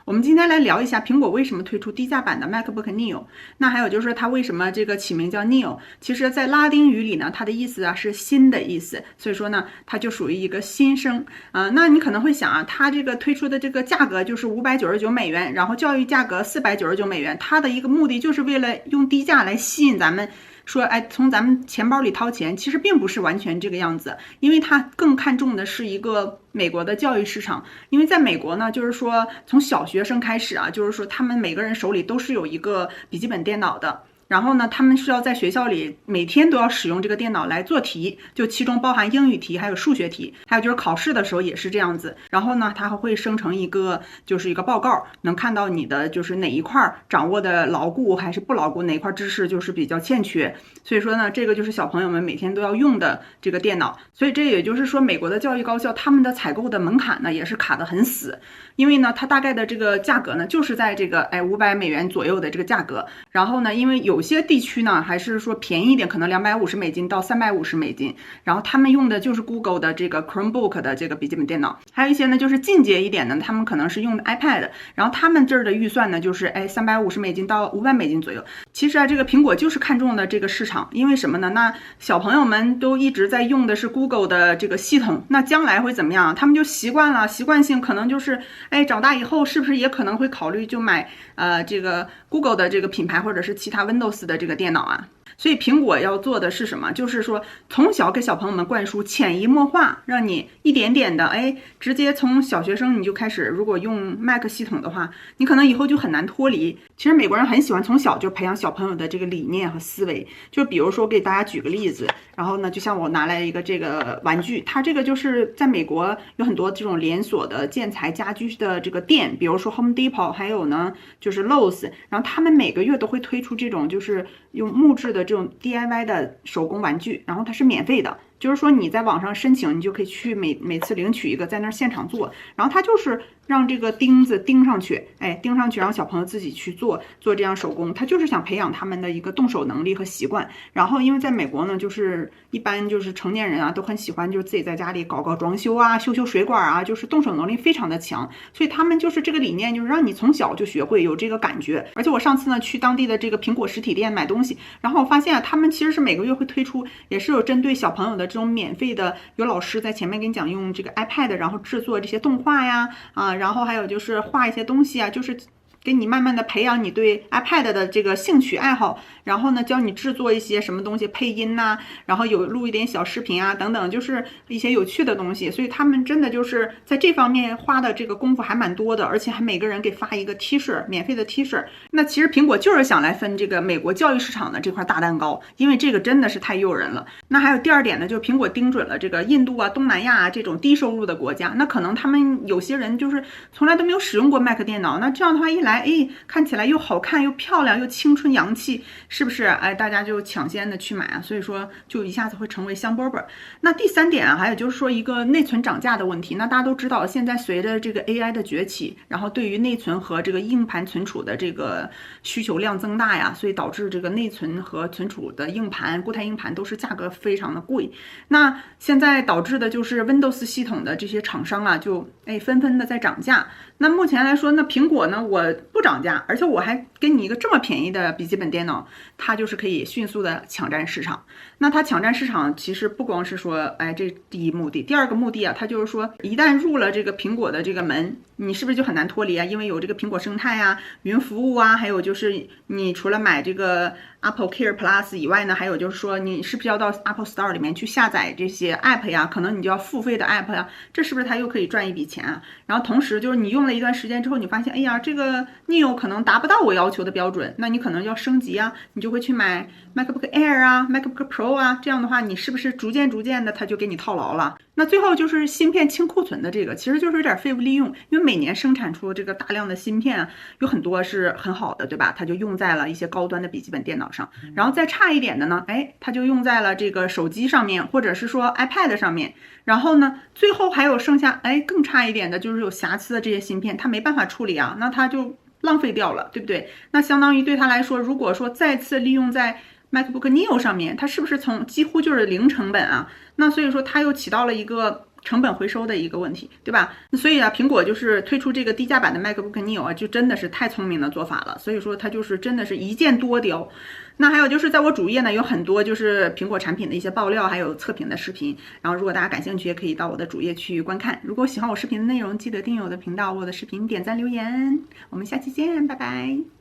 我们今天来聊一下苹果为什么推出低价版的 MacBook Neo。那还有就是它为什么这个起名叫 Neo？其实，在拉丁语里呢，它的意思是新的意思，所以说呢，它就属于一个新生那你可能会想啊，它这个推出的这个价格就是$599，然后教育价格$499，它的一个目的就是为了用低价来吸引咱们。说从咱们钱包里掏钱，其实并不是完全这个样子，因为它更看重的是一个美国的教育市场。因为在美国呢，就是说从小学生开始啊，就是说他们每个人手里都是有一个笔记本电脑的。然后呢，他们是要在学校里每天都要使用这个电脑来做题，就其中包含英语题，还有数学题，还有就是考试的时候也是这样子。然后呢，它还会生成一个报告，能看到你的就是哪一块掌握的牢固还是不牢固，哪一块知识就是比较欠缺。所以说呢，这个就是小朋友们每天都要用的这个电脑。所以这也就是说，美国的教育高校他们的采购的门槛呢也是卡得很死，因为呢，它大概的这个价格呢就是在这个$500左右的这个价格。然后呢，因为有些地区呢还是说便宜一点，可能$250到$350，然后他们用的就是 Google 的这个 Chromebook 的这个笔记本电脑。还有一些呢就是进阶一点的，他们可能是用的 iPad， 然后他们这儿的预算呢就是$350到$500左右。其实啊，这个苹果就是看中了这个市场，因为什么呢？那小朋友们都一直在用的是 Google 的这个系统，那将来会怎么样？他们就习惯了，习惯性可能就是长大以后是不是也可能会考虑就买这个 Google 的这个品牌或者是其他 Windows 的这个电脑啊。所以苹果要做的是什么？就是说从小给小朋友们灌输潜移默化，让你一点点的直接从小学生你就开始，如果用 Mac 系统的话，你可能以后就很难脱离。其实美国人很喜欢从小就培养小朋友的这个理念和思维，就比如说给大家举个例子，然后呢，就像我拿来一个这个玩具，它这个就是在美国有很多这种连锁的建材家居的这个店，比如说 Home Depot， 还有呢就是 Lowe's， 然后他们每个月都会推出这种就是用木质的这种 DIY 的手工玩具，然后它是免费的。就是说你在网上申请，你就可以去每次领取一个，在那儿现场做，然后它就是让这个钉子钉上去，钉上去，让小朋友自己去做这样手工，他就是想培养他们的一个动手能力和习惯。然后因为在美国呢，就是一般就是成年人啊都很喜欢就是自己在家里搞装修啊，修水管啊，就是动手能力非常的强，所以他们就是这个理念，就是让你从小就学会有这个感觉。而且我上次呢去当地的这个苹果实体店买东西，然后我发现啊，他们其实是每个月会推出，也是有针对小朋友的这种免费的，有老师在前面给你讲用这个 iPad 然后制作这些动画呀然后还有就是画一些东西啊，就是给你慢慢的培养你对 iPad 的这个兴趣爱好，然后呢教你制作一些什么东西，配音呐，然后有录一点小视频啊等等，就是一些有趣的东西。所以他们真的就是在这方面花的这个功夫还蛮多的，而且还每个人给发一个 T 恤，免费的 T 恤。那其实苹果就是想来分这个美国教育市场的这块大蛋糕，因为这个真的是太诱人了。那还有第二点呢，就是苹果盯准了这个印度啊、东南亚啊这种低收入的国家，那可能他们有些人就是从来都没有使用过 Mac 电脑，那这样的话一来看起来又好看又漂亮又青春洋气，是不是大家就抢先的去买啊？所以说就一下子会成为香饽饽。那第三点啊，还有就是说一个内存涨价的问题。那大家都知道，现在随着这个 AI 的崛起，然后对于内存和这个硬盘存储的这个需求量增大呀，所以导致这个内存和存储的硬盘、固态硬盘都是价格非常的贵。那现在导致的就是 Windows 系统的这些厂商啊，就纷纷的在涨价。那目前来说，那苹果呢，我不涨价，而且我还给你一个这么便宜的笔记本电脑，它就是可以迅速的抢占市场。那它抢占市场其实不光是说这第一目的，第二个目的啊，它就是说一旦入了这个苹果的这个门，你是不是就很难脱离啊？因为有这个苹果生态啊、云服务啊，还有就是你除了买这个 Apple Care Plus 以外呢，还有就是说你是不是要到 Apple Store 里面去下载这些 App 呀？可能你就要付费的 App 呀，这是不是它又可以赚一笔钱啊？然后同时就是你用了一段时间之后，你发现这个 Neo 可能达不到我要求的标准，那你可能要升级啊，你就会去买 MacBook Air 啊、MacBook Pro 啊，这样的话你是不是逐渐的它就给你套牢了？那最后就是芯片清库存的这个，其实就是有点废物利用，因为每年生产出这个大量的芯片，有很多是很好的，对吧？它就用在了一些高端的笔记本电脑上，然后再差一点的呢，它就用在了这个手机上面，或者是说 iPad 上面。然后呢，最后还有剩下更差一点的，就是有瑕疵的这些芯片，它没办法处理啊，那它就浪费掉了，对不对？那相当于对它来说，如果说再次利用在 MacBook Neo 上面，它是不是几乎就是零成本啊？那所以说它又起到了一个成本回收的一个问题，对吧？所以啊，苹果就是推出这个低价版的 MacBook Neo 啊，就真的是太聪明的做法了。所以说它就是真的是一箭多雕。那还有就是在我主页呢有很多就是苹果产品的一些爆料，还有测评的视频。然后如果大家感兴趣，也可以到我的主页去观看。如果喜欢我视频的内容，记得订阅我的频道，我的视频点赞留言。我们下期见，拜拜。